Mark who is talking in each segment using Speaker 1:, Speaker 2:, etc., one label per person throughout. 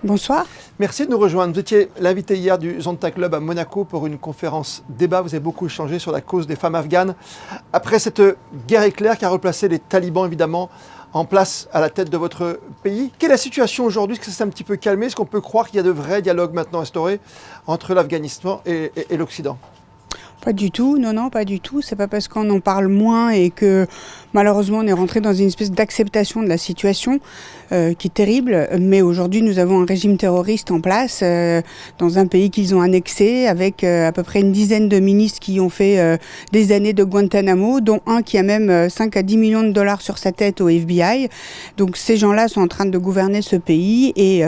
Speaker 1: Bonsoir.
Speaker 2: Merci de nous rejoindre. Vous étiez l'invité hier du Zonta Club à Monaco pour une conférence débat. Vous avez beaucoup échangé sur la cause des femmes afghanes. Après cette guerre éclair qui a replacé les talibans, évidemment, en place à la tête de votre pays. Quelle est la situation aujourd'hui? Est-ce que ça s'est un petit peu calmé? Est-ce qu'on peut croire qu'il y a de vrais dialogues maintenant instaurés entre l'Afghanistan et l'Occident?
Speaker 1: Pas du tout, non, pas du tout. C'est pas parce qu'on en parle moins et que malheureusement on est rentré dans une espèce d'acceptation de la situation qui est terrible. Mais aujourd'hui nous avons un régime terroriste en place dans un pays qu'ils ont annexé avec à peu près une dizaine de ministres qui ont fait des années de Guantanamo, dont un qui a même 5 à 10 millions de dollars sur sa tête au FBI. Donc ces gens-là sont en train de gouverner ce pays et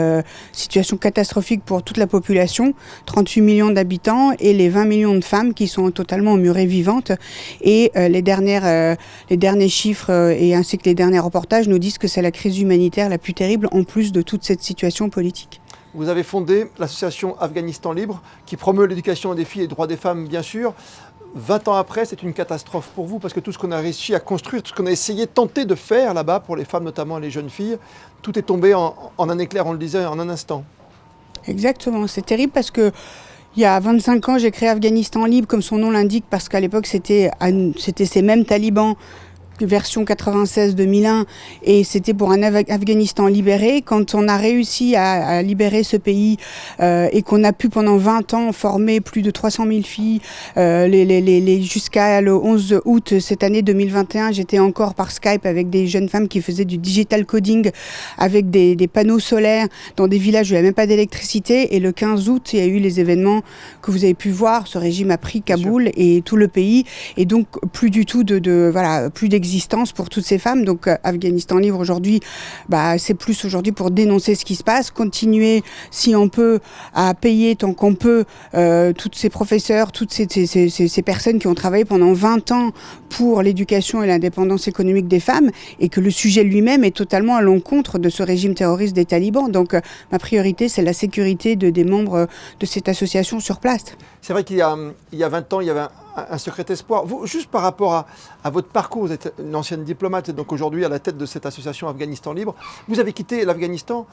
Speaker 1: situation catastrophique pour toute la population, 38 millions d'habitants et les 20 millions de femmes qui sont totalement emmurées vivantes. Et les derniers chiffres et ainsi que les derniers reportages nous disent que c'est la crise humanitaire la plus terrible en plus de toute cette situation politique.
Speaker 2: Vous avez fondé l'association Afghanistan Libre qui promeut l'éducation des filles et les droits des femmes, bien sûr. 20 ans après, c'est une catastrophe pour vous parce que tout ce qu'on a réussi à construire, tout ce qu'on a essayé, tenté de faire là-bas pour les femmes, notamment les jeunes filles, tout est tombé en un éclair, on le disait, en un instant.
Speaker 1: Exactement, c'est terrible parce que il y a 25 ans, j'ai créé Afghanistan Libre, comme son nom l'indique, parce qu'à l'époque, c'était ces mêmes talibans, version 96-2001, et c'était pour un Afghanistan libéré. Quand on a réussi à libérer ce pays et qu'on a pu pendant 20 ans former plus de 300 000 filles, jusqu'à le 11 août cette année 2021, j'étais encore par Skype avec des jeunes femmes qui faisaient du digital coding avec des panneaux solaires dans des villages où il n'y avait même pas d'électricité. Et le 15 août, il y a eu les événements que vous avez pu voir. Ce régime a pris Kaboul et tout le pays, et donc plus du tout plus d'existence pour toutes ces femmes. Donc Afghanistan Libre aujourd'hui, c'est plus aujourd'hui pour dénoncer ce qui se passe, continuer si on peut à payer tant qu'on peut tous ces professeurs, toutes ces personnes qui ont travaillé pendant 20 ans pour l'éducation et l'indépendance économique des femmes, et que le sujet lui-même est totalement à l'encontre de ce régime terroriste des talibans. Donc ma priorité, c'est la sécurité des membres de cette association sur place.
Speaker 2: C'est vrai qu'il y a 20 ans, il y avait un secret espoir. Vous, juste par rapport à votre parcours, vous êtes une ancienne diplomate, et donc aujourd'hui à la tête de cette association Afghanistan Libre. Vous avez quitté l'Afghanistan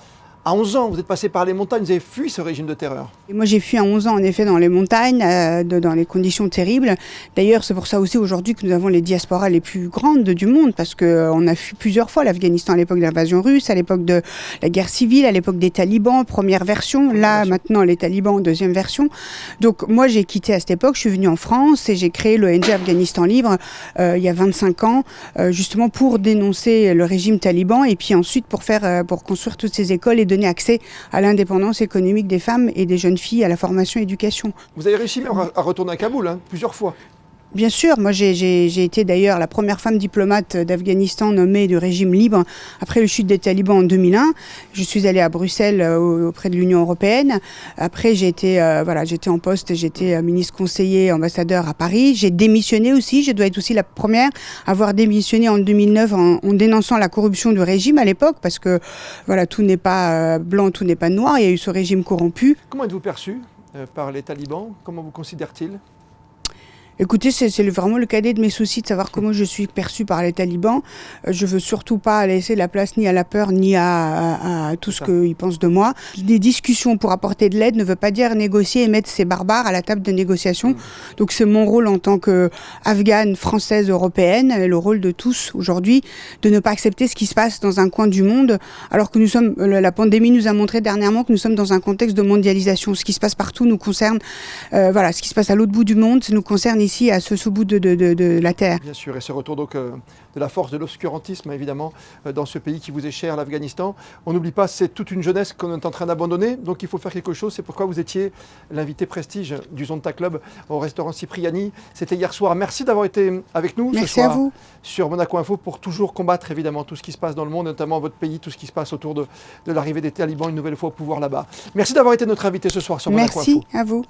Speaker 2: à 11 ans, vous êtes passé par les montagnes, vous avez fui ce régime de terreur.
Speaker 1: Et moi j'ai fui à 11 ans en effet dans les montagnes, dans les conditions terribles. D'ailleurs c'est pour ça aussi aujourd'hui que nous avons les diasporas les plus grandes du monde, parce qu'on a fui plusieurs fois l'Afghanistan à l'époque de l'invasion russe, à l'époque de la guerre civile, à l'époque des talibans, première version, maintenant les talibans, deuxième version. Donc moi j'ai quitté à cette époque, je suis venue en France et j'ai créé l'ONG Afghanistan Libre il y a 25 ans, justement pour dénoncer le régime taliban et puis ensuite pour construire toutes ces écoles et donner accès à l'indépendance économique des femmes et des jeunes filles, à la formation et l'éducation.
Speaker 2: Vous avez réussi même à retourner à Kaboul, plusieurs fois.
Speaker 1: Bien sûr, moi j'ai été d'ailleurs la première femme diplomate d'Afghanistan nommée du régime libre après le chute des talibans en 2001. Je suis allée à Bruxelles auprès de l'Union européenne. Après j'étais en poste, j'étais ministre conseiller, ambassadeur à Paris. J'ai démissionné aussi, je dois être aussi la première à avoir démissionné en 2009 en dénonçant la corruption du régime à l'époque, parce que tout n'est pas blanc, tout n'est pas noir, il y a eu ce régime corrompu.
Speaker 2: Comment êtes-vous perçu par les talibans? Comment vous considèrent-ils?
Speaker 1: Écoutez, c'est vraiment le cadet de mes soucis de savoir comment je suis perçue par les talibans. Je veux surtout pas laisser la place ni à la peur ni à tout ce qu'ils pensent de moi. Des discussions pour apporter de l'aide ne veut pas dire négocier et mettre ces barbares à la table de négociation. Donc c'est mon rôle en tant qu'Afghane, française, européenne, et le rôle de tous aujourd'hui, de ne pas accepter ce qui se passe dans un coin du monde, alors que la pandémie nous a montré dernièrement que nous sommes dans un contexte de mondialisation. Ce qui se passe partout nous concerne, ce qui se passe à l'autre bout du monde, ça nous concerne ici à ce bout de la terre.
Speaker 2: Bien sûr, et ce retour donc de la force de l'obscurantisme évidemment dans ce pays qui vous est cher, l'Afghanistan. On n'oublie pas, c'est toute une jeunesse qu'on est en train d'abandonner, donc il faut faire quelque chose. C'est pourquoi vous étiez l'invité prestige du Zonta Club au restaurant Cipriani. C'était hier soir. Merci d'avoir été avec nous ce soir
Speaker 1: à vous.
Speaker 2: Sur Monaco Info pour toujours combattre évidemment tout ce qui se passe dans le monde, notamment votre pays, tout ce qui se passe autour de l'arrivée des talibans une nouvelle fois au pouvoir là-bas. Merci d'avoir été notre invité ce soir sur Monaco Info.
Speaker 1: Merci à vous.